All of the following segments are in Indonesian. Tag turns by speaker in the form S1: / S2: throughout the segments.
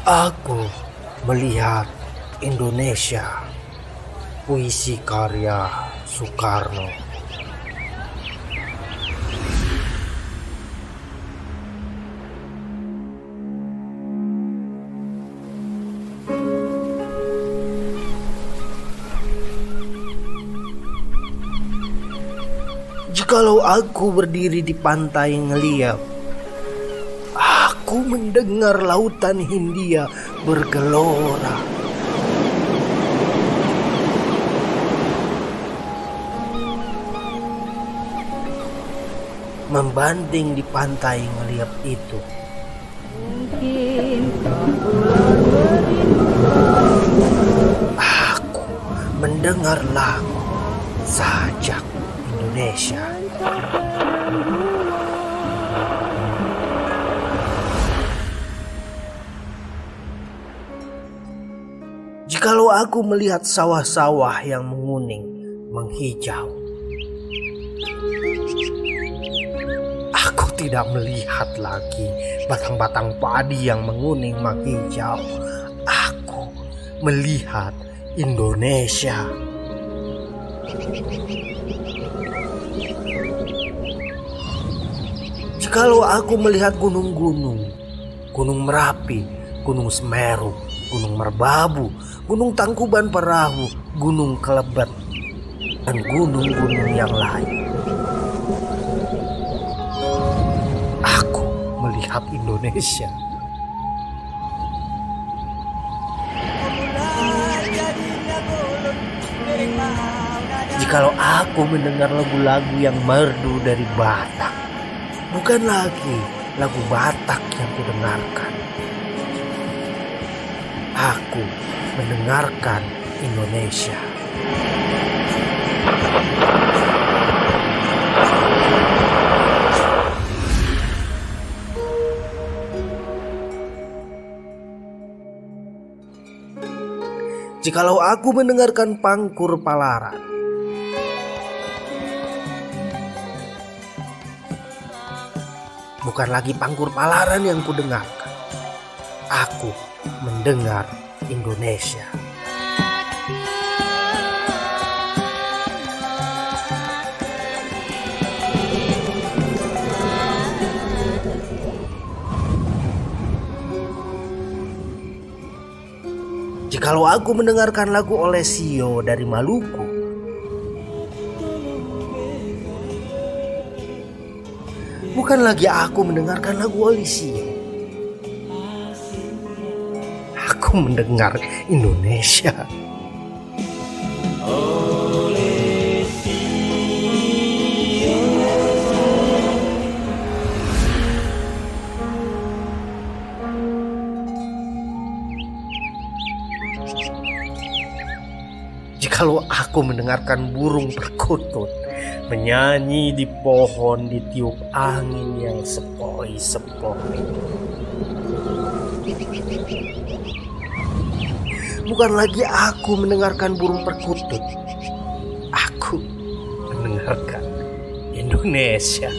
S1: Aku melihat Indonesia, puisi karya Soekarno. Jikalau aku berdiri di pantai ngeliat, aku mendengar lautan Hindia bergelora. Membanding di pantai ngeliat itu, aku mendengar lagu Sajak Indonesia. Jikalau aku melihat sawah-sawah yang menguning, menghijau, aku tidak melihat lagi batang-batang padi yang menguning, menghijau. Aku melihat Indonesia. Jikalau aku melihat gunung-gunung, Gunung Merapi, Gunung Semeru, Gunung Merbabu, Gunung Tangkuban Perahu, Gunung Kelebet, dan gunung-gunung yang lain, aku melihat Indonesia. Jikalau aku mendengar lagu-lagu yang merdu dari Batak, bukan lagi lagu Batak yang kudengarkan. Aku mendengarkan Indonesia. Jikalau aku mendengarkan Pangkur Palaran, bukan lagi Pangkur Palaran yang kudengarkan. Aku mendengar Indonesia. Jikalau aku mendengarkan lagu Olesio dari Maluku, bukan lagi aku mendengarkan lagu Olesio. Aku mendengar Indonesia. Jikalau aku mendengarkan burung perkutut menyanyi di pohon ditiup angin yang sepoi-sepoi, bukan lagi aku mendengarkan burung perkutut. Aku mendengarkan Indonesia.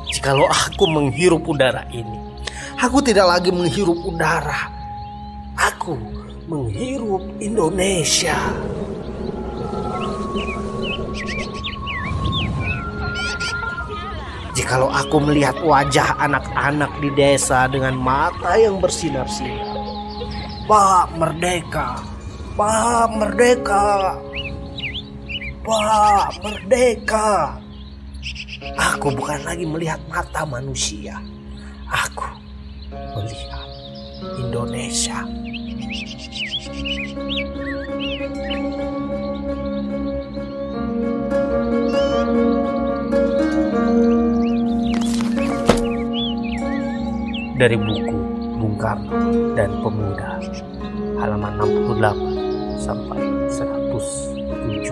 S1: Jikalau aku menghirup udara ini, aku tidak lagi menghirup udara. Aku menghirup Indonesia. Jikalau aku melihat wajah anak-anak di desa dengan mata yang bersinar-sinar, Pak Merdeka, Pak Merdeka, Pak Merdeka. Aku bukan lagi melihat mata manusia. Aku melihat Indonesia. Dari buku Bung Karno dan Pemuda, halaman 68 sampai 107.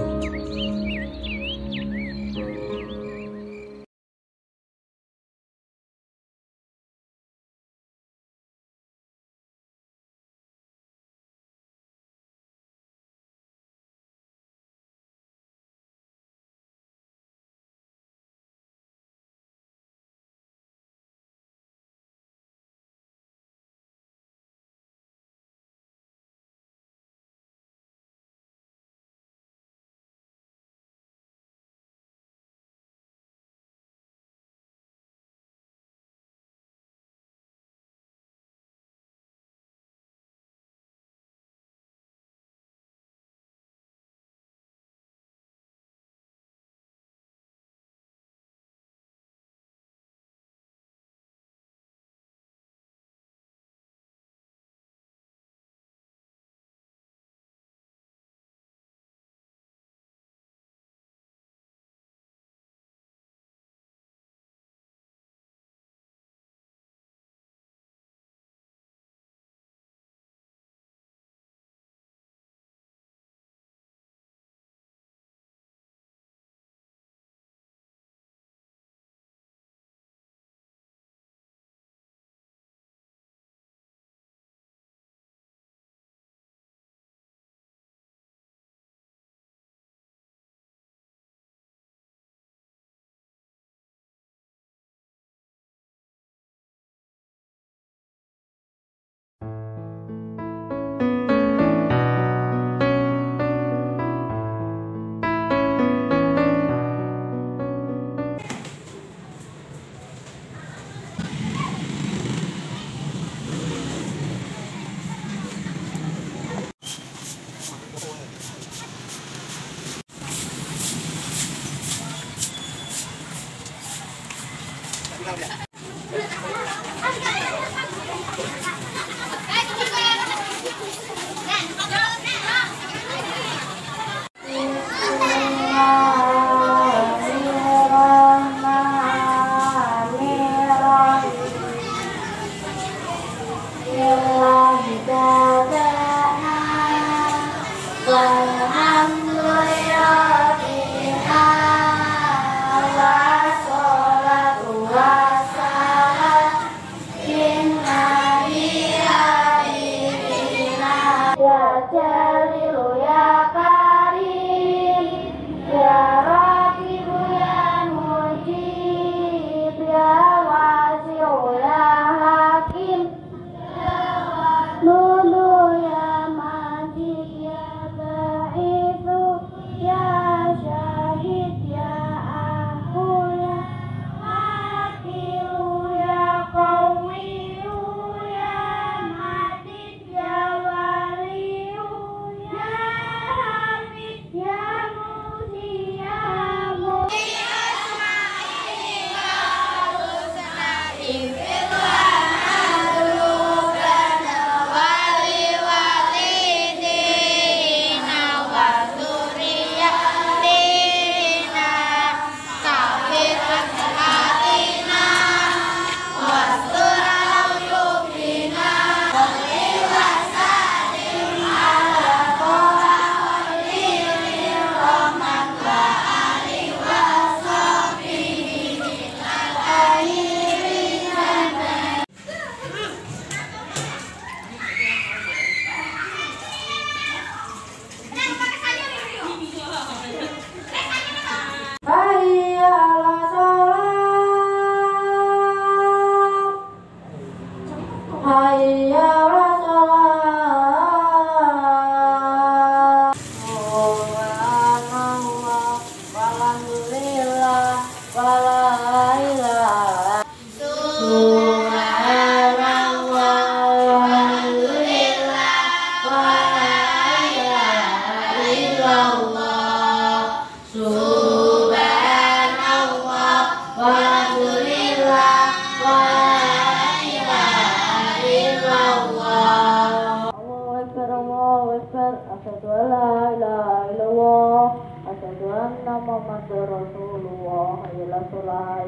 S2: anna Muhammadur Rasulullah, la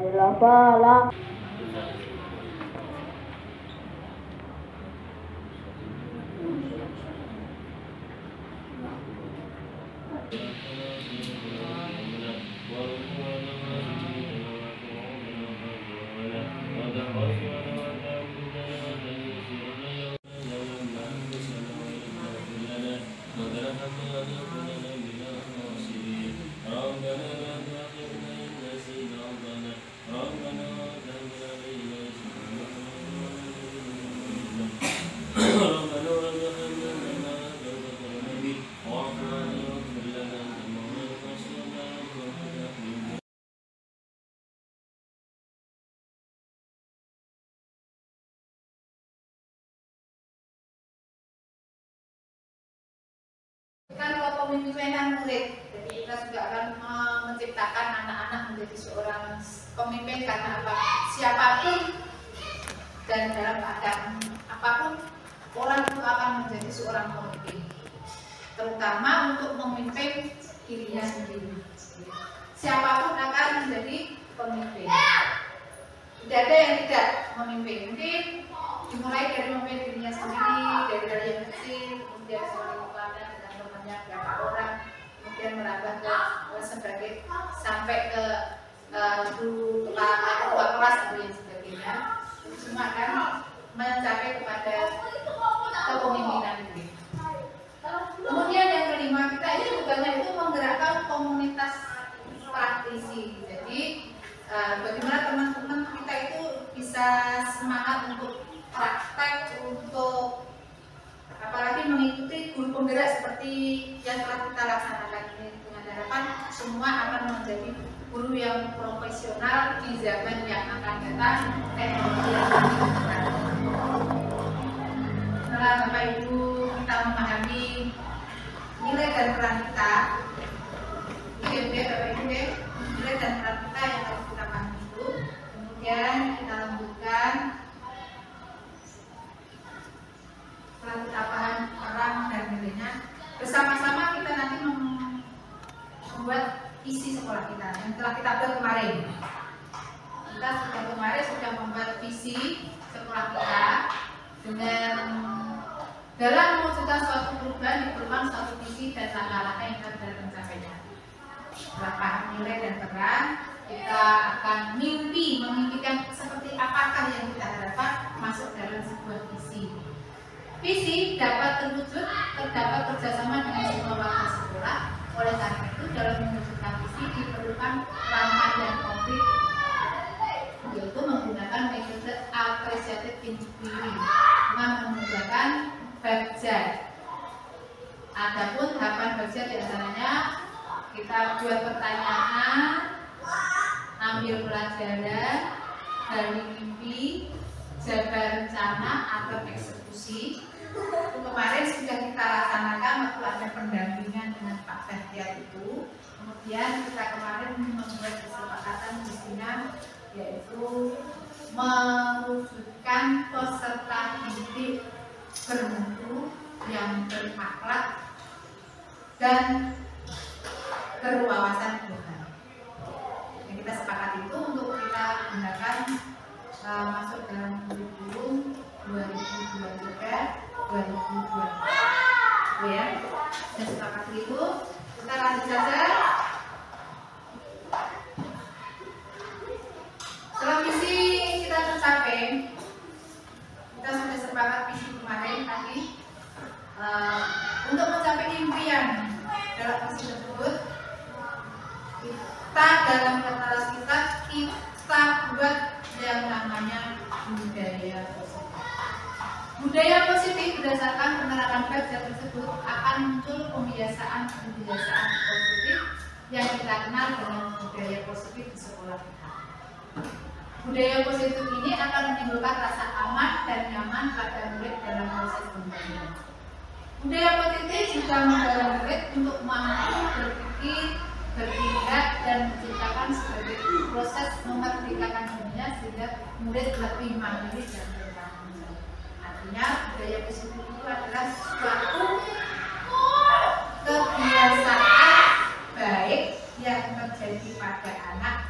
S2: ilaha illallah.
S3: Kan kepemimpinan murid, jadi kita juga akan menciptakan anak-anak menjadi seorang pemimpin karena apa? Siapapun dan dalam keadaan apapun orang itu akan menjadi seorang pemimpin, terutama untuk memimpin dirinya sendiri. Siapapun akan menjadi pemimpin. Tidak ada yang tidak memimpin. Mungkin dimulai dari memimpin dirinya sendiri, dari yang kecil, kemudian sebagai kepala dengan temannya berapa orang, kemudian merambah ke sebagai sampai ke guru ketua kelas atau yang sebagainya. Itu semua akan mencapai kepada kepemimpinan ini. Kemudian yang kelima, kita ini tugasnya itu menggerakkan komunitas praktisi. Jadi bagaimana teman-teman kita itu bisa semangat untuk praktek, untuk apalagi mengikuti guru penggerak seperti yang telah kita laksanakan ini, dengan harapan semua akan menjadi guru yang profesional di zaman yang akan datang, teknologi yang akan datang. Setelah Bapak Ibu kita memahami nilai dan peran kita, Bapak Ibu nilai dan peran kita yang harus kita pahami itu, kemudian kita lanjutkan setelah kita paham peran dan nilainya, bersama-sama kita nanti membuat visi sekolah kita yang telah kita buat kemarin. Kita sudah membuat visi sekolah kita dengan dalam mewujudkan suatu perubahan diperlukan suatu visi dan langkah-langkah yang harus dalam mencapainya. Setelah paham nilai dan peran, kita akan memimpikan seperti apakah yang kita harapkan masuk dalam sebuah visi. Visi dapat terwujud terdapat kerjasama dengan semua warga sekolah. Oleh karena itu, dalam mewujudkan visi diperlukan langkah yang konkret, yaitu menggunakan metode appreciative inquiry dengan menggunakan budget. Adapun tahapan budget diantaranya kita buat pertanyaan, ambil pelajaran, gali mimpi, jaga rencana atau eksekusi. Kemarin sudah kita laksanakan waktu ada pendampingan dengan Pak Bahtiar itu. Kemudian kita kemarin membuat kesepakatan bimbingan, yaitu mewujudkan peserta didik bermutu yang berakhlak dan berwawasan global. Yang kita sepakati itu untuk kita gunakan masuk dalam kurikulum 2023-2024. Ya, dan sepakati itu kita lanjut saja. Setelah visi kita tercapai, kita sudah sepakat visi kemarin tadi. Untuk mencapai impian dalam visi tersebut, kita dalam kata kita buat yang namanya budaya positif. Budaya positif berdasarkan penerapan budget tersebut akan muncul kebiasaan positif yang kita kenal dengan budaya positif di sekolah kita. Budaya positif ini akan menimbulkan rasa aman dan nyaman pada murid dalam proses pembelajaran. Budaya positif juga mendorong murid untuk mampu berpikir, bertindak, dan menciptakan sebagai proses memerdekakan dirinya sehingga murid lebih mandiri dan bertanggung jawab. Artinya budaya positif itu adalah suatu kebiasaan baik yang yang terjadi pada anak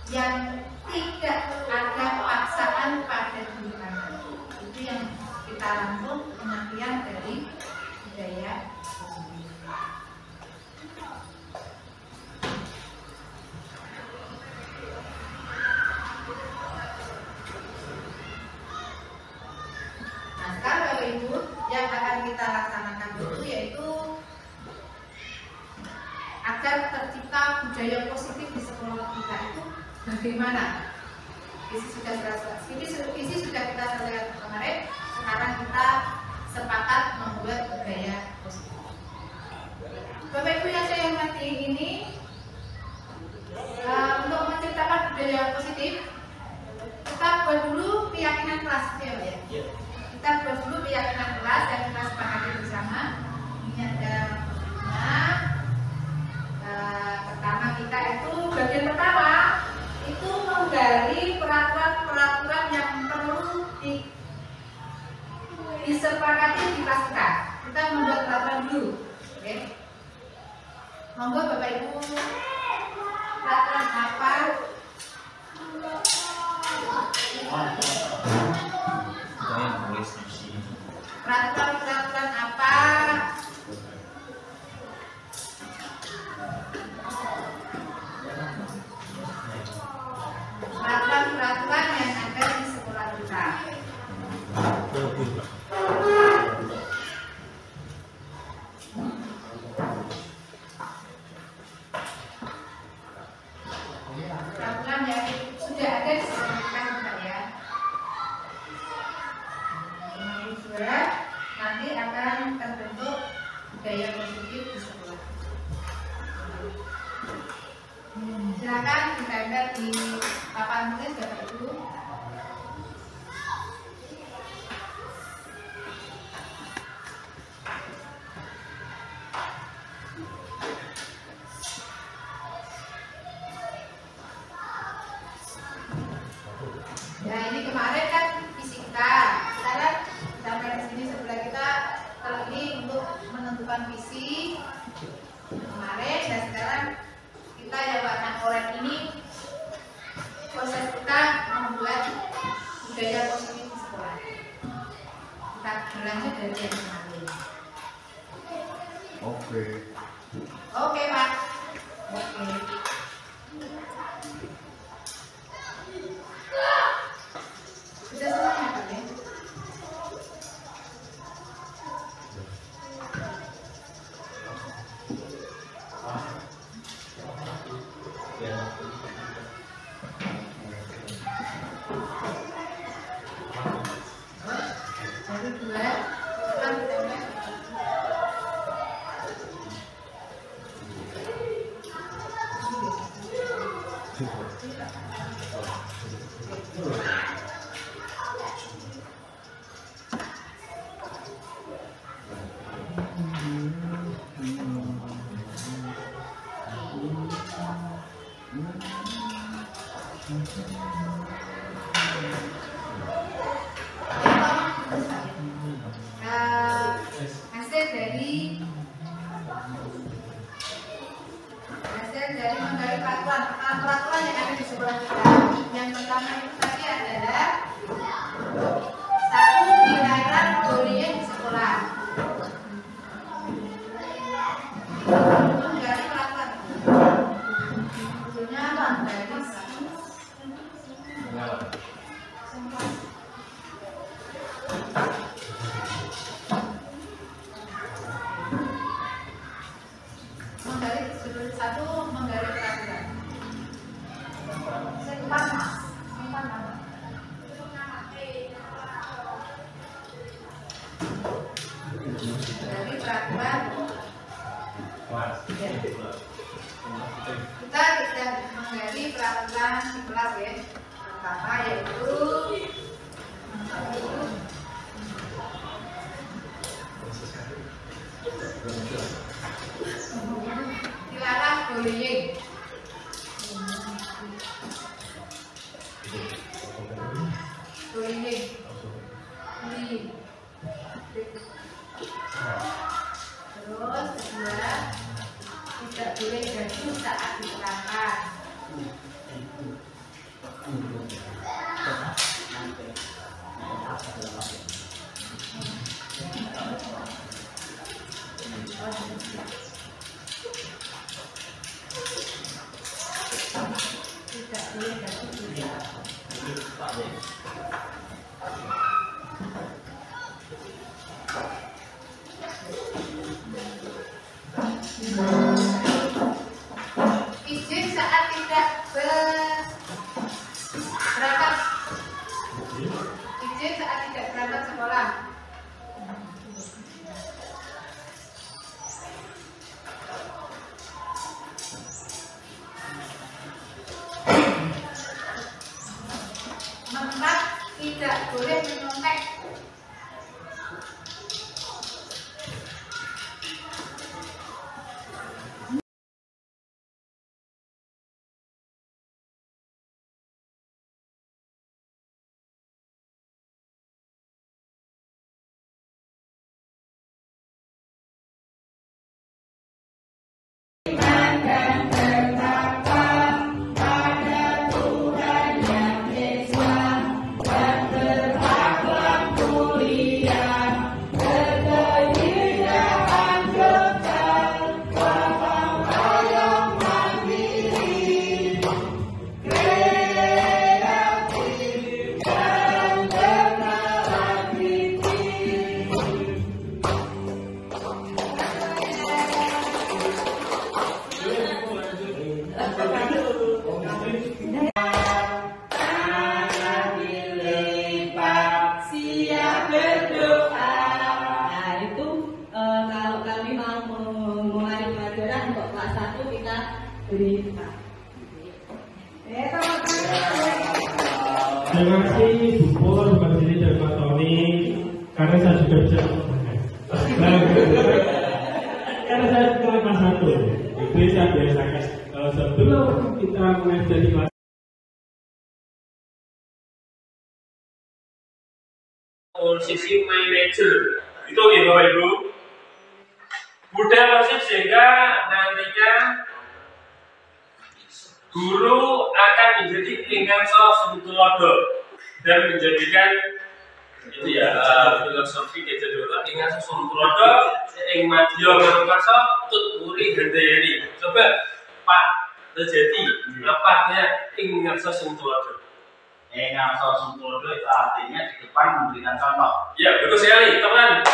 S3: yang tidak ada paksaan pada diri anak. Itu yang kita rangkum pengertian dari budaya positif. Nah, sekarang Bapak Ibu yang akan kita laksanakan itu yaitu agar tercipta budaya positif di sekolah kita itu bagaimana? Visi sudah kita selesaikan kemarin. Sekarang kita sepakat membuat budaya positif. Bapak Ibu yang saya hormati, ini untuk menciptakan budaya positif, kita buat dulu keyakinan kelas ya, Pak ya. Kita buat dulu keyakinan kelas dan kita sepakati bersama. Ini ada pertama kita itu bagian pertama itu menggali peraturan-peraturan yang perlu disepakati di kelas kita. Kita membuat peraturan dulu, oke? Monggo Bapak Ibu, peraturan apa? Peraturan apa? Peraturan yang ada di sekolah kita. Peraturan yang sudah ada di sekolah kita ya. Nanti akan terbentuk budaya positif di sekolah. Silakan ditempel di papan tulis Bapak Ibu. Ya ini kemarin kan visi kita. Sekarang sampai di sini sebelah kita kalau ini untuk menentukan visi kemarin dan sekarang kita yang warna oranye ini proses kita membuat budaya positif di sekolah. Kita berlanjut dari yang kemarin. Oke Pak. Oke. Sudah selesai Pak ya? Hasil dari menggali peraturan yang ada di sekolah kita. Yang pertama itu tadi adalah satu, dilarang bullying di sekolah. Menggali peraturan. Maksudnya menggali satu, menggali peraturan. Dari peraturan kita tidak menggali peraturan di kelas ya. Pertama yaitu dilarang bullying. Bullying. Terus kedua, tidak boleh gaduh saat tidak boleh menyontek.
S4: Terima kasih Bu Pur, Mbak Sini dan Pak Tony, karena saya juga bisa karena saya juga kelas 1. Jadi saya biasakan sebelum kita mulai jadi kelas
S5: sisi manajer itu ya Bapak Ibu, budaya persib sehingga nantinya guru akan menjadi ingkang Suntulodo dan menjadikan itu ya filosofi kejedoran ingkang Suntulodo ing madya manungsa tut muri handayani. Coba Pak terjadi napaknya ingkang Suntulodo.
S6: Ingkang Suntulodo itu artinya di depan memberikan contoh.
S5: Ya betul sekali teman.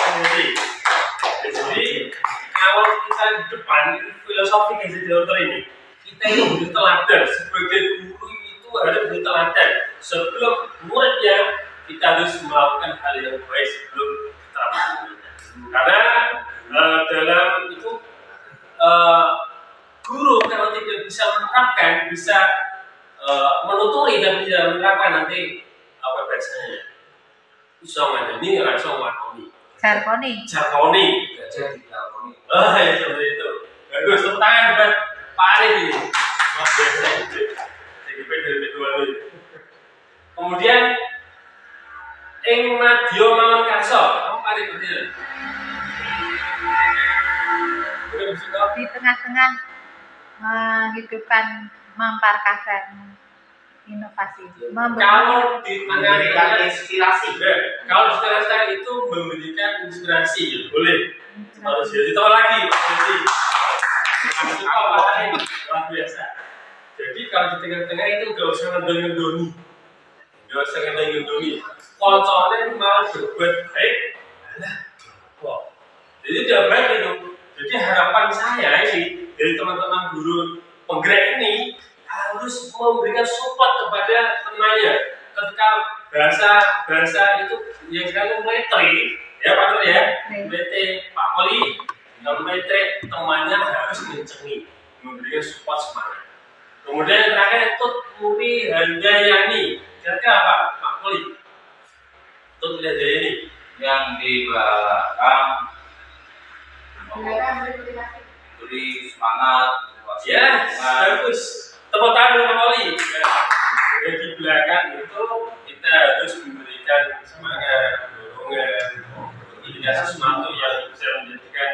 S5: Jadi kalau kita di depan filosofi kejedoran ini, kita itu harus teladan. Sebagai guru itu harus berteladan. Sebelum muridnya kita harus melakukan hal yang baik sebelum kita karena dalam itu guru kalau tidak bisa menerapkan, bisa menuturi dan tidak menerapkan nanti apa bahasanya? Bisa ngandani, rasa ngakoni. Jarkoni. Jadi jarkoni. Ya seperti itu. Bagus, tepuk tangan buat Pak Arif ini. Mas biasa jadi kedua ini. Kemudian ing madya mawon karsa. Kamu Pak Arif betul.
S7: Di tengah-tengah menghidupkan memparkasan inovasi.
S5: Kalau di
S6: Memberikan inspirasi.
S5: Kalau di tengah-tengah itu memberikan inspirasi, boleh. Harus jadi tahu lagi, Pak Jadi. Luar biasa. Jadi kalau di tengah-tengah itu nggak usah ngendong-ngendoni, nggak usah ngendong-ngendoni. Konsolnya mau berbuat baik, wah. Jadi tidak baik itu. Jadi harapan saya ini dari teman-teman guru penggerak ini harus memberikan support kepada temannya. Ketika bahasa itu yang sekarang mulai ya Pak Nur ya, mulai Pak Poli, mulai temannya harus mencengi, memberikan support semangat. Kemudian yang terakhir Tut Muri Handayani, kira-kira apa Pak Poli? Tut Handayani
S6: Yang di belakang beri semangat.
S5: Ya, bagus. Tepuk tangan Pak Poli. Ya, di belakang itu kita harus memberikan semangat, dorongan, indikasi sesuatu yang bisa menjadikan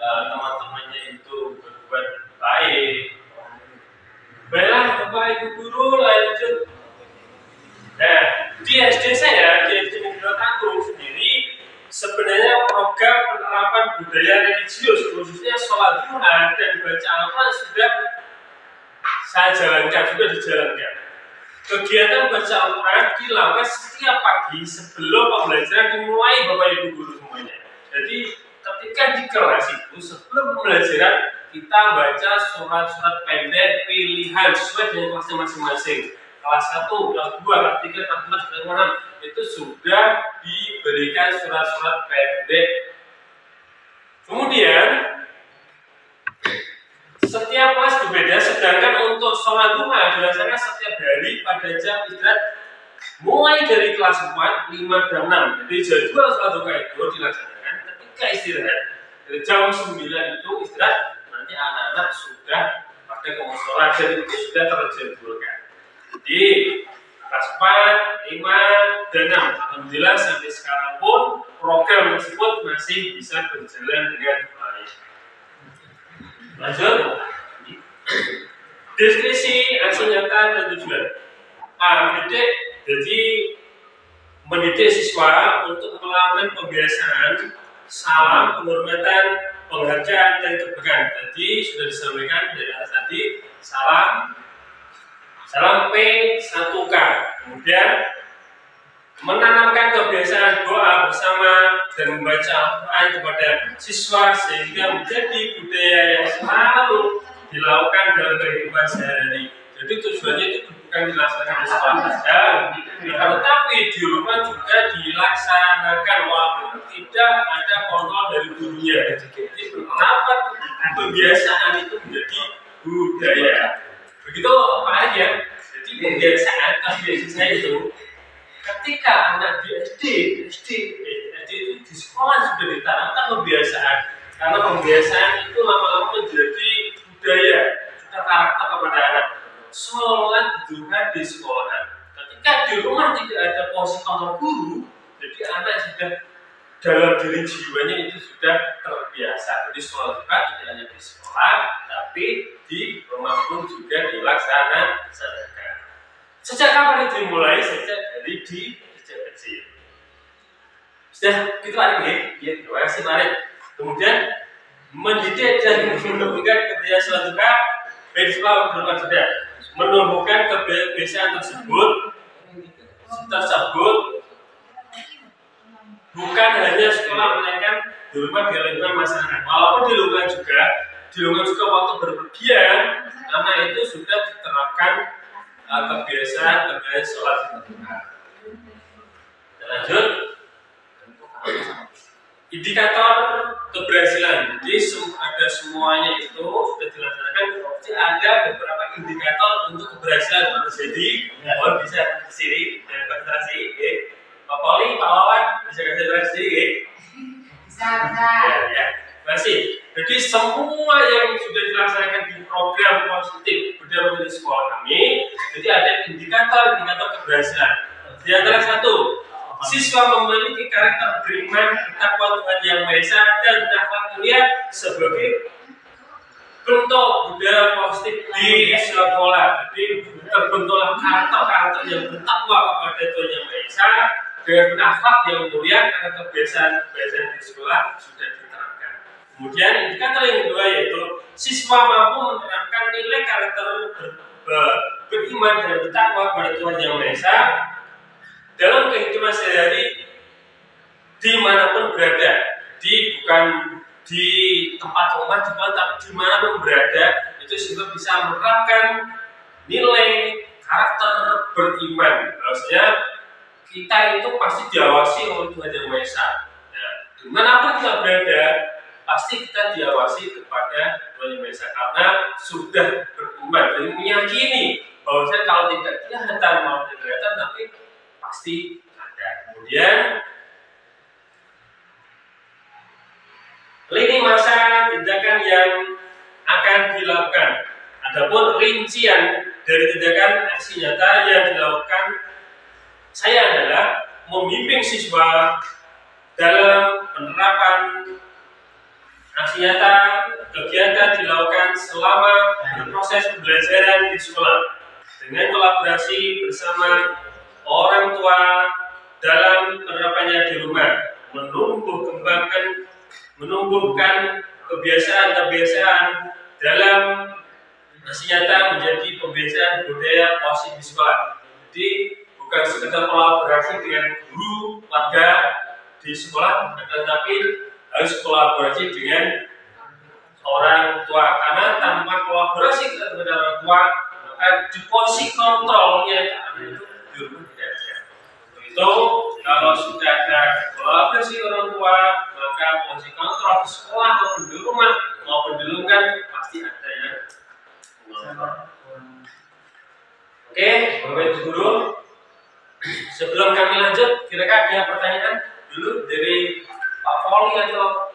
S5: teman-temannya itu berbuat baik. Baiklah Bapak Ibu Guru, lanjut. Nah, di SD saya, di SD Negeri Tanggung sendiri, sebenarnya program penerapan budaya religius, khususnya sholat duha dan baca Al-Quran sudah saya jalankan, sudah dijalankan. Kegiatan baca Al-Quran dilakukan setiap pagi sebelum pembelajaran dimulai Bapak Ibu Guru semuanya. Jadi ketika di kelas itu sebelum pembelajaran kita baca surat-surat pendek pilihan sesuai dengan kelasnya masing-masing. Kelas 1, kelas 2, kelas 3, kelas 4, kelas 6 itu sudah diberikan surat-surat pendek. Kemudian setiap kelas berbeda, sedangkan untuk sholat duha biasanya setiap hari pada jam istirahat mulai dari kelas 4, 5, dan 6. Jadi jadwal sholat duha itu dilaksanakan ketika istirahat. Dari jam 9 itu istirahat, nanti anak-anak sudah pakai ke musola dan itu sudah terjadwalkan. Jadi kelas 4, 5, dan 6. Alhamdulillah sampai sekarang pun program tersebut masih bisa berjalan dengan baik. Lanjut. Deskripsi aksi nyata dan tujuan. Mendidik siswa untuk melakukan pembiasaan salam, penghormatan, penghargaan, dan kebaikan. Tadi sudah disampaikan dari atas tadi salam P1K. Kemudian menanamkan kebiasaan doa bersama dan membaca Al-Quran kepada siswa sehingga menjadi budaya yang selalu dilakukan dalam kehidupan sehari-hari. Jadi tujuannya itu bukan dilaksanakan di sekolah saja, tetapi di rumah juga dilaksanakan walaupun tidak ada kontrol dari gurunya. Jadi kenapa pembiasaan itu menjadi budaya? Begitu Pak Ari ya. Jadi pembiasaan saya itu ketika anak di SD itu di sekolah sudah ditanamkan pembiasaan, karena pembiasaan itu lama-lama menjadi budaya, sudah karakter kepada anak. Sholat duha di sekolah. Ketika di rumah tidak ada posisi kontrol guru, jadi anak sudah dalam diri jiwanya itu sudah terbiasa. Jadi sholat duha tidak hanya di sekolah, tapi di rumah pun juga dilaksanakan. Sejak kapan itu dimulai? Sejak dari sejak kecil. Sudah gitu lagi ya. Terima kasih Mari. Kemudian mendidik dan menumbuhkan kebiasaan sholat duha baik sekolah berupa sudah menumbuhkan kebiasaan tersebut bukan hanya sekolah melainkan di rumah, di lingkungan masyarakat. Walaupun di lingkungan juga waktu berpergian anak itu sudah diterapkan kebiasaan sholat duha. Lanjut. Indikator keberhasilan. Jadi ada semuanya itu sudah dilaksanakan. Jadi ada beberapa indikator untuk keberhasilan. Jadi mohon bisa di sini dan konsentrasi. Pak Poli, Pak Wawan bisa konsentrasi.
S3: Bisa.
S5: Ya. Masih. Jadi semua yang sudah dilaksanakan di program positif budaya di sekolah kami, jadi ada indikator keberhasilan. Di antara satu, siswa memiliki karakter beriman, bertakwa Tuhan Yang Maha Esa dan berakhlak mulia sebagai bentuk budaya positif di sekolah. Jadi terbentuklah karakter yang bertakwa kepada Tuhan Yang Maha Esa dengan berakhlak yang mulia karena kebiasaan di sekolah sudah diterapkan. Kemudian indikator yang kedua yaitu siswa mampu menerapkan nilai karakter beriman dan bertakwa kepada Tuhan Yang Maha Esa dalam kehidupan sehari-hari dimanapun berada, bukan di tempat rumah juga, tapi dimanapun berada itu sehingga bisa menerapkan nilai karakter beriman. Maksudnya kita itu pasti diawasi oleh Tuhan Yang Maha Esa. Nah, dimanapun kita berada pasti kita diawasi kepada Tuhan Yang Maha Esa karena sudah beriman dan meyakini bahwasanya kalau tidak kelihatan mau kelihatan tapi pasti ada. Kemudian lini masa tindakan yang akan dilakukan. Adapun rincian dari tindakan aksi nyata yang dilakukan saya adalah membimbing siswa dalam penerapan aksi nyata kegiatan dilakukan selama proses pembelajaran di sekolah dengan kolaborasi bersama orang tua dalam penerapannya di rumah, menumbuhkan kebiasaan dalam aksi nyata menjadi pembiasaan budaya positif di sekolah. Jadi bukan sekedar kolaborasi dengan guru warga di sekolah, tetapi harus kolaborasi dengan orang tua. Karena tanpa kolaborasi dengan orang tua, maka di posisi kontrolnya itu di rumah tidak ada. Itu kalau sudah ada kolaborasi orang tua, maka posisi kontrol di sekolah maupun di rumah maupun di lingkungan pasti ada yang mengontrol. Oke, Bapak Ibu Guru, Sebelum kami lanjut, kira-kira ada pertanyaan dulu dari Pak Poli atau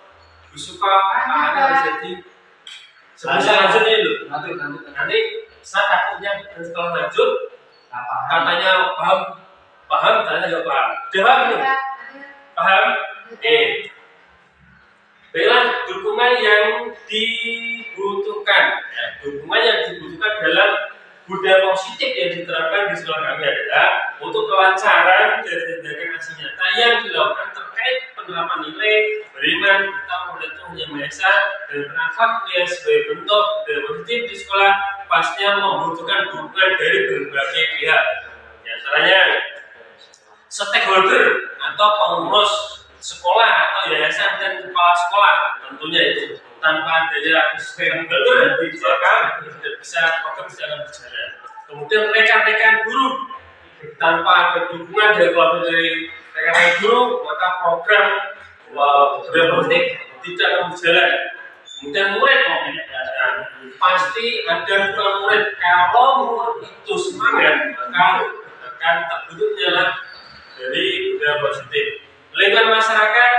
S5: Bu Suka, Pak Ana jadi. Sebelum saya lanjut ini dulu. Nanti saya takutnya setelah lanjut katanya paham, katanya nggak paham. Udah paham belum? Paham? Baiklah, dukungan yang dibutuhkan. Ya, dukungan yang dibutuhkan dalam budaya positif yang diterapkan di sekolah kami adalah untuk kelancaran dari tindakan aksi nyata yang dilakukan terkait penerapan nilai beriman, bertakwa kepada Tuhan Yang Maha Esa dan berakhlak mulia sebagai bentuk budaya positif di sekolah pastinya membutuhkan dukungan dari berbagai pihak. Di antaranya stakeholder atau pengurus sekolah atau yayasan dan kepala sekolah, tentunya itu tanpa adanya stakeholder maka tidak bisa program berjalan. Kemudian rekan-rekan guru, tanpa ada dukungan dari rekan-rekan guru maka program berpolitik tidak akan berjalan. Kemudian murid, pasti ada dukungan murid. Kalau murid itu semangat maka akan terbentuknya dari budaya positif. Lingkungan masyarakat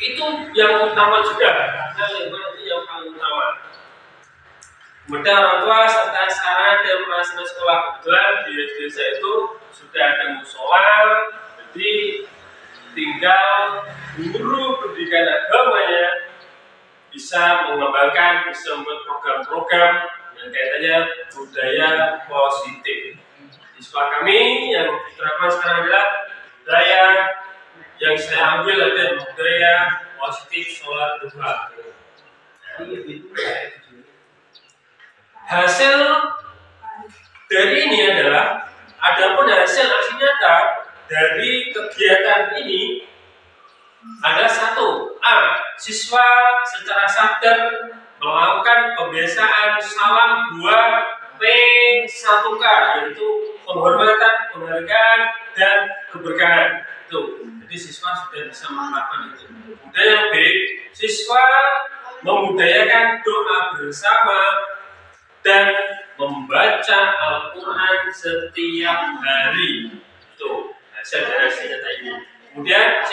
S5: itu yang utama juga, karena lingkungan itu yang paling utama. Kemudian orang tua serta sarana dan prasarana sekolah, kebetulan di desa itu sudah ada musola, jadi tinggal guru pendidikan agamanya bisa mengembangkan, bisa membuat program-program yang kaitannya budaya positif. Di sekolah kami yang diterapkan sekarang adalah budaya yang saya ambil ada budaya positif sholat duha. Hasil dari ini adalah, adapun hasil nyata dari kegiatan ini adalah satu, siswa secara sadar melakukan pembiasaan salam 2 P1K, yaitu penghormatan, penghargaan, dan keberkahan. Itu, jadi siswa sudah bisa melakukan itu. Kemudian yang B, siswa membudayakan doa bersama dan membaca Al-Quran setiap hari. Itu hasil dari nyata ini. Kemudian C,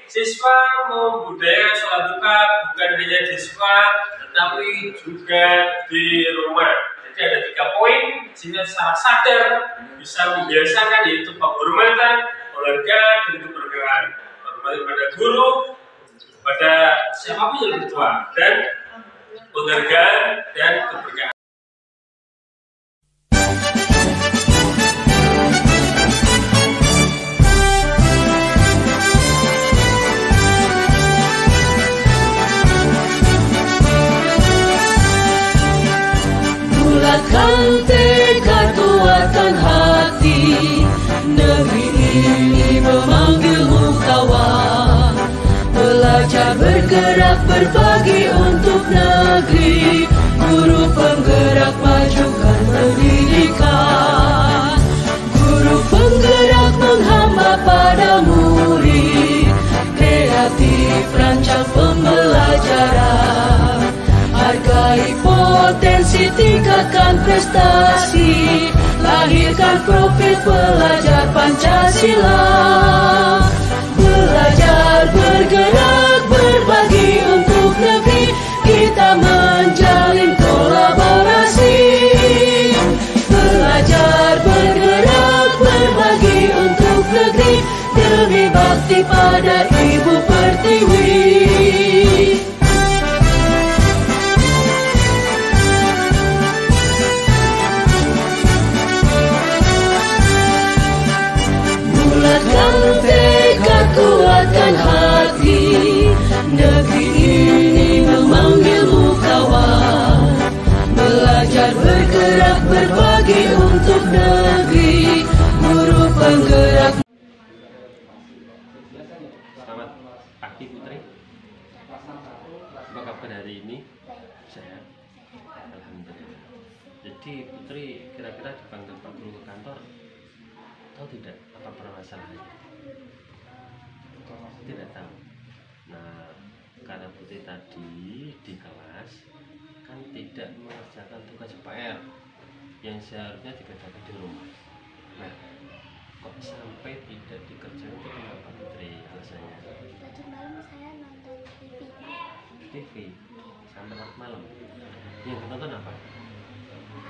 S5: siswa membudayakan sholat duha bukan hanya di sekolah tetapi juga di rumah. Jadi ada 3 poin sehingga secara sadar bisa membiasakan, yaitu penghormatan, penghargaan, dan keberkahan. Penghormatan pada guru, pada siapapun yang lebih tua, dan penghargaan dan keberkahan.
S8: Bulatkan tekad, kuatkan hati, negeri ini memanggilmu kawan. Belajar, bergerak, berbagi untuk negeri, guru penggerak majukan pendidikan. Guru penggerak menghamba pada murid, kreatif rancang pembelajaran. Hargai potensi, tingkatkan prestasi, lahirkan profil pelajar Pancasila. Belajar, bergerak, berbagi untuk negeri, kita menjalin kolaborasi. Belajar, bergerak, berbagi untuk negeri, demi bakti pada Ibu Pertiwi. Bulatkan tekad, kuatkan hati, negeri ini memanggilmu kawan. Belajar, bergerak, berbagi untuk negeri, guru penggerak.
S5: Selamat pagi Putri. Apa kabar hari ini? Sehat. Alhamdulillah. Jadi Putri kira-kira dipanggil Pak Guru ke kantor atau tidak? Apa permasalahannya? Tidak tahu. Nah, karena Putri tadi di kelas kan tidak mengerjakan tugas PR yang seharusnya dikerjakan di rumah. Nah,
S9: kok sampai tidak dikerjakan itu kenapa Putri alasannya?
S10: Tadi malam saya nonton TV
S9: sampai malam. Yang nonton apa?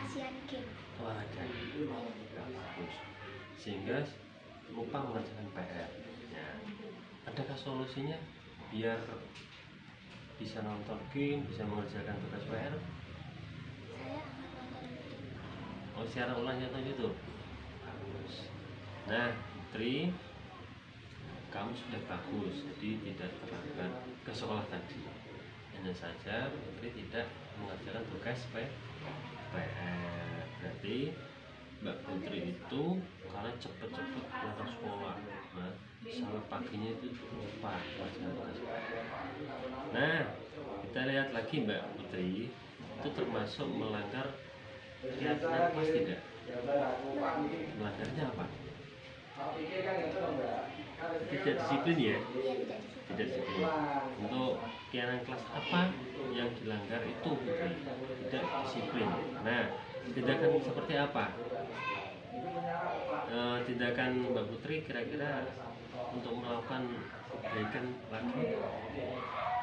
S10: Asian Games.
S9: Olahraga. Bagus. Sehingga lupa mengerjakan PR. Ya. Adakah solusinya biar bisa nonton game, bisa mengerjakan tugas PR?
S10: Saya akan nonton YouTube.
S9: Oh, siaran ulang atau YouTube? Bagus. Nah, Putri, kamu sudah bagus, jadi tidak terlambat ke sekolah tadi. Hanya saja Putri tidak mengerjakan tugas PR. Berarti Mbak Putri itu karena cepet-cepet pulang sekolah, nah, sampai paginya itu lupa mengerjakan tugas PR. Nah, kita lihat lagi Mbak Putri itu termasuk melanggar keyakinan kelas tidak? Melanggarnya apa? Tidak disiplin ya? Tidak disiplin. Untuk keyakinan kelas apa yang dilanggar itu tidak disiplin. Nah, tindakan seperti apa? Tindakan Mbak Putri kira-kira untuk melakukan kebaikan lagi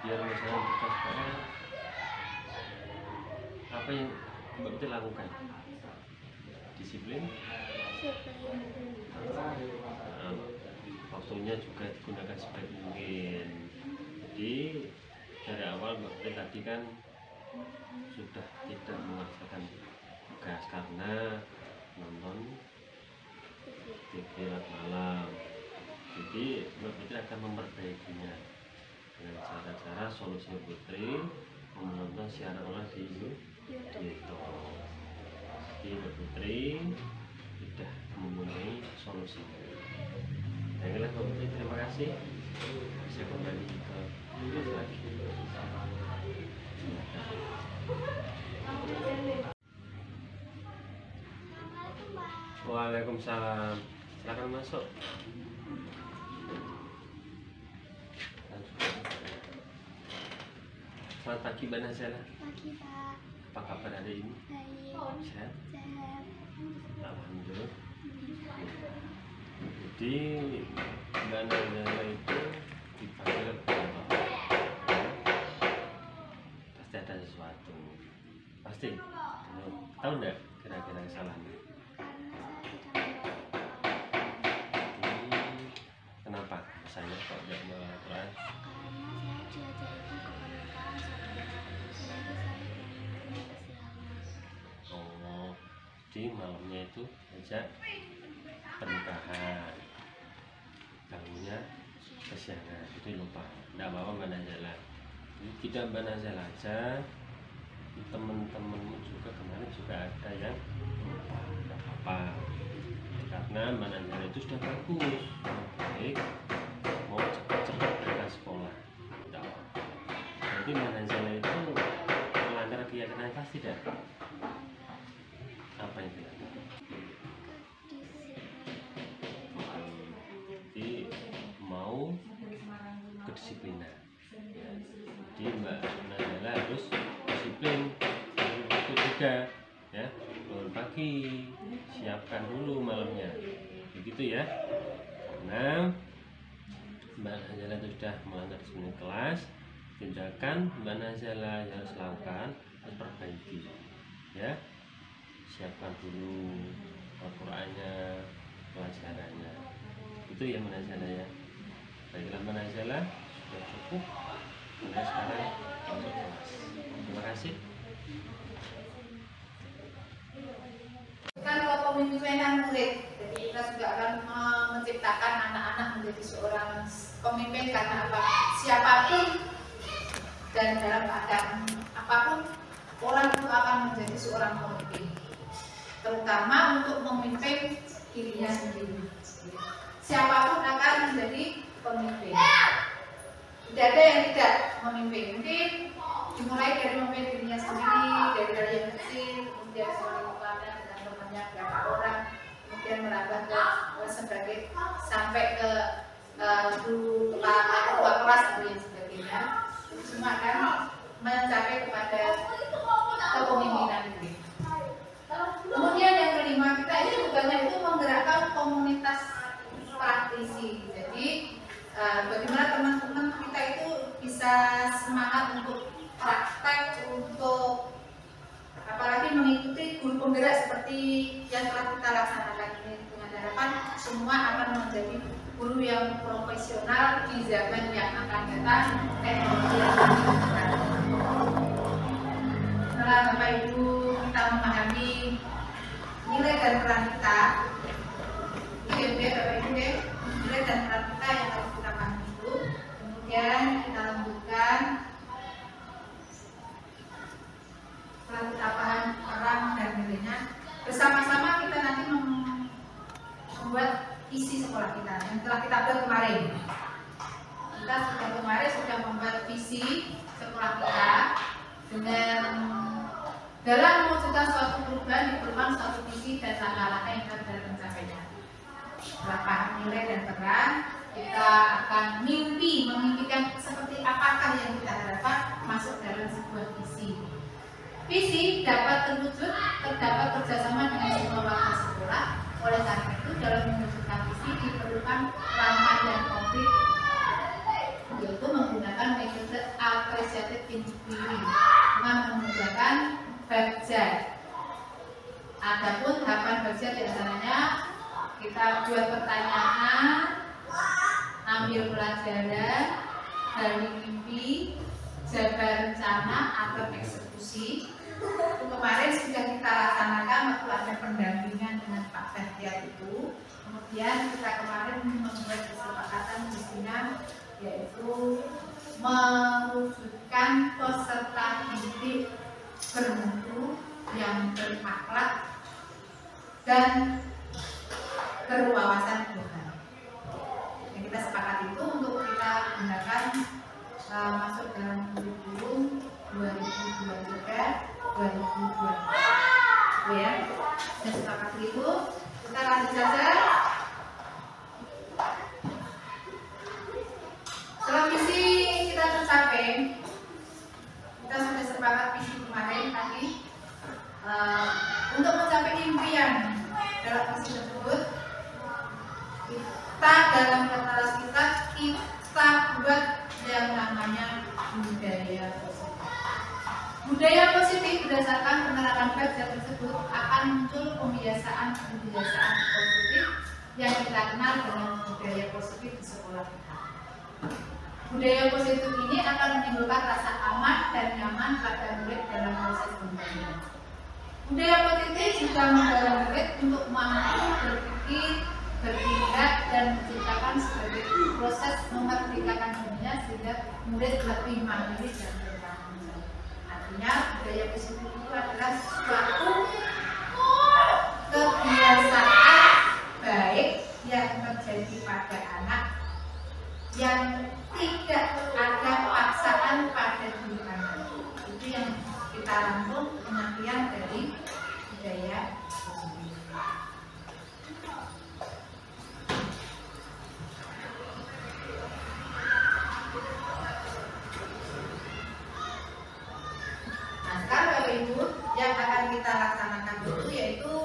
S9: biar misalnya tugas PR, apa yang Mbak Putri lakukan? Disiplin. Waktunya juga digunakan sebaik mungkin. Jadi dari awal Mbak Putri tadi kan sudah tidak mengerjakan tugas karena nonton TV malam. Jadi Mbak Putri akan memperbaikinya dengan cara-cara solusi Putri menonton siaran ulang di YouTube. Jadi Mbak Putri sudah mempunyai solusi. Baiklah Mbak Putri, terima kasih. Bisa kembali ke kelas lagi. Waalaikumsalam. Silakan masuk. Selamat pagi Mbak Nazela.
S10: Pagi Pak.
S9: Apa kabar hari ini?
S10: Baik.
S9: Sehat?
S10: Sehat.
S9: Alhamdulillah. Jadi Mbak Nazela itu dipanggil kenapa? Pasti ada sesuatu. Pasti. Tahu enggak kira-kira kesalahannya? Kenapa? Saya kok tidak melakukan?
S10: Karena saya diajak ibu ke pernikahan sehingga saya punya kesiangan.
S9: Oh, di malamnya itu ajak pernikahan, bangunnya kesiangan, itu lupa. Tidak apa-apa Mbak Nazela. Jadi tidak Mbak Nazela aja, teman-temanmu juga kemarin juga ada yang lupa. Tidak apa-apa. Karena Mbak Nazela itu sudah bagus, baik, mau cepat-cepat berangkat sekolah. Tidak apa-apa. Jadi Mbak Nazela itu melanggar keyakinan kelas tidak? Apa yang dilanggar? Jadi mau kedisiplinan. Jadi Mbak Nazela harus disiplin waktu juga, ya. Bangun pagi, siapkan dulu malamnya, begitu ya. Karena Mbak Nazela itu sudah melanggar disiplin kelas, tindakan Mbak Nazela yang harus lakukan harus perbaiki, ya. Siapkan dulu Al-Qur'annya, pelajarannya, itu ya Mbak Nazela ya. Baiklah Mbak Nazela, sudah cukup. Mulai sekarang masuk kelas. Terima kasih.
S3: Kan kalau pemimpinan murid, jadi kita juga akan menciptakan anak-anak menjadi seorang pemimpin karena apa? Siapapun dan dalam keadaan apapun orang itu akan menjadi seorang pemimpin, terutama untuk memimpin dirinya sendiri. Siapapun akan menjadi pemimpin. Tidak ada yang tidak memimpin. Mungkin dimulai dari memimpin dirinya sendiri, dari yang kecil, kemudian sebagai kepala dengan temannya berapa orang, kemudian merambah ke sebagai sampai ke guru ketua kelas atau yang sebagainya. Itu semua akan mencapai kepada kepemimpinan ini. Kemudian yang kelima, kita ini tugasnya itu menggerakkan komunitas visi. Jadi bagaimana teman-teman kita itu bisa semangat untuk praktek, untuk apalagi mengikuti guru penggerak seperti yang telah kita laksanakan ini, dengan harapan semua akan menjadi guru yang profesional di zaman yang akan datang, teknologi yang akan datang. Setelah Bapak Ibu kita memahami nilai dan peran kita, ini Bapak Ibu nilai dan peran kita yang harus kita pahami itu, kemudian kita lanjutkan setelah kita paham peran dan nilainya, bersama-sama kita nanti membuat isi sekolah kita yang telah kita buat kemarin. Kita sudah membuat visi sekolah kita dengan dalam mewujudkan suatu perubahan diperlukan suatu visi dan langkah-langkah yang harus dalam mencapainya. Setelah paham nilai dan peran, kita akan memimpikan seperti apakah yang kita harapkan masuk dalam sebuah visi. Visi dapat terdapat kerjasama dengan semua warga sekolah. Oleh karena itu, dalam mewujudkan visi diperlukan langkah yang konkret, yaitu menggunakan metode appreciative inquiry dengan menggunakan budget. Adapun tahapan budget diantaranya kita buat pertanyaan, ambil pelajaran, gali mimpi, jaga rencana atau eksekusi. Kemarin sudah kita laksanakan waktu ada pendampingan dengan Pak Ferdiat itu. Kemudian kita kemarin membuat kesepakatan mestinya, yaitu mewujudkan peserta didik bermutu yang berakhlak dan berwawasan global. Yang kita sepakat itu untuk kita gunakan masuk dalam kurikulum 2023-2024. Ya, dan sepakat itu kita lanjut saja. Setelah visi kita tercapai, kita sudah sepakat visi kemarin tadi. Untuk mencapai impian dalam visi tersebut, kita dalam katalis kita buat yang namanya budaya positif. Budaya positif berdasarkan penerapan budget tersebut akan muncul kebiasaan positif yang kita kenal dengan budaya positif di sekolah kita. Budaya positif ini akan menimbulkan rasa aman dan nyaman pada murid dalam proses pembelajaran. Budaya positif juga mendorong murid untuk mampu berpikir, bertindak, dan menciptakan sebagai proses memerdekakan dirinya sehingga murid lebih mandiri dan bertanggung jawab. Artinya budaya positif itu adalah suatu kebiasaan baik yang terjadi pada anak yang tidak ada paksaan pada diri anak. Itu yang kita rangkum pengertian dari budaya positif. Nah, sekarang Bapak Ibu yang akan kita laksanakan itu yaitu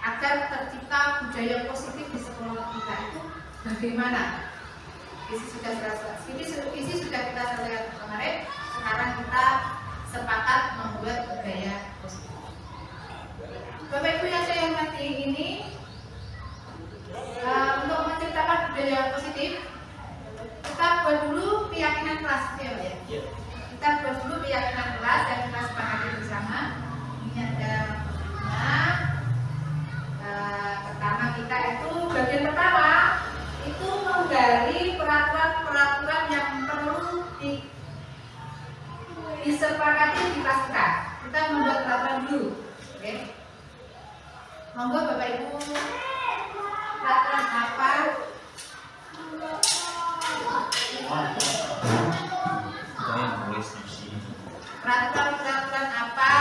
S3: agar tercipta budaya positif di sekolah kita itu bagaimana? Visi sudah kita selesaikan kemarin. Sekarang kita sepakat membuat budaya positif. Bapak Ibu yang saya hormati ini, untuk menciptakan budaya positif, kita buat dulu keyakinan kelas ya, Pak ya. Kita buat dulu keyakinan kelas dan kita sepakati bersama. Ini ada pertama kita itu bagian pertama itu menggali peraturan-peraturan yang perlu disepakati di kelas kita. Kita membuat peraturan dulu, oke? Monggo Bapak Ibu, peraturan apa? Peraturan apa?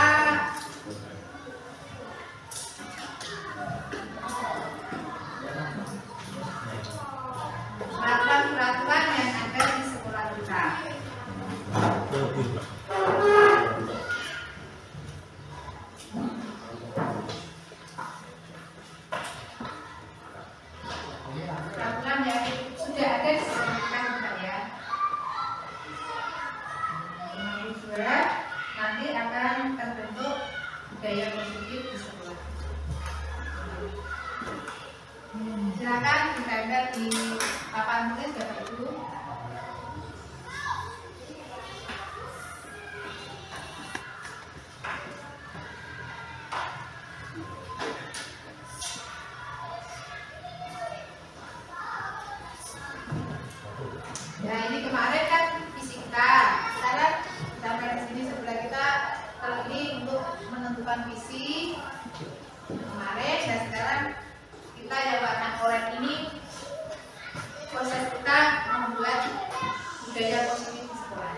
S3: Peraturan yang ada di sekolah kita. ditempel di papan tulis Bapak Ibu. Ya ini kemarin kan visi kita, sekarang sampai di sini sebelah kita. Kalau ini untuk menentukan visi kemarin, dan sekarang kita yang warna oranye ini proses kita membuat budaya positif di sekolah.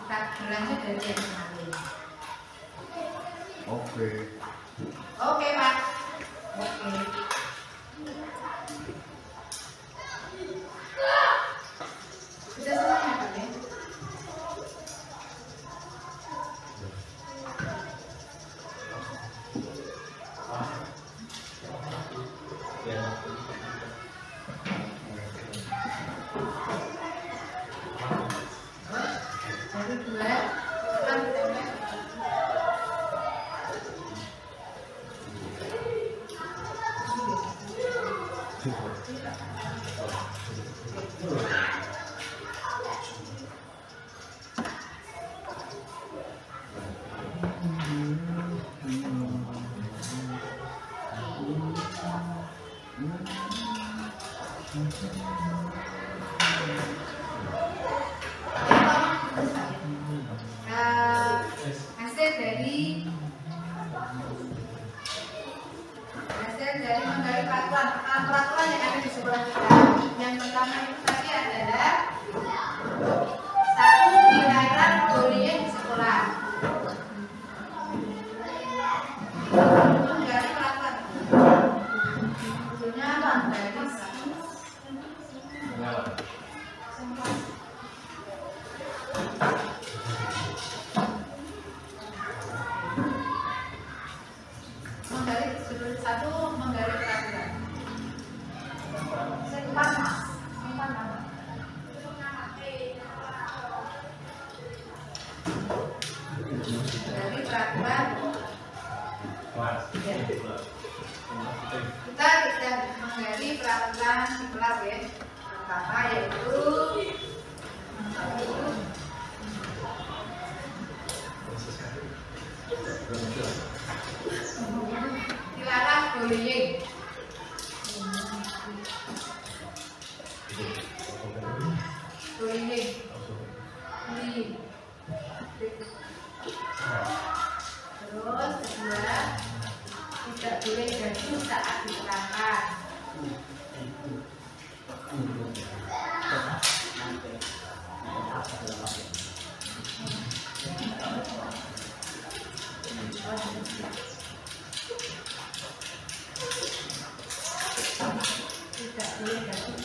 S3: Kita berlanjut dari yang kemarin.
S1: Oke.
S3: Oke Pak. Oke. Sudah semuanya Pak ya? Jadi dua, kan ditempel. Hasil dari menggali peraturan yang ada di sekolah kita. Yang pertama itu tadi adalah satu, dilarang bullying di sekolah. Menggali peraturan. Maksudnya apa? Menggali peraturan. Dari peraturan kita tidak menggali peraturan di kelas ya. Pertama yaitu dilarang bullying. Bullying. Terus kedua, tidak boleh gaduh saat diterangkan. Tidak boleh gaduh.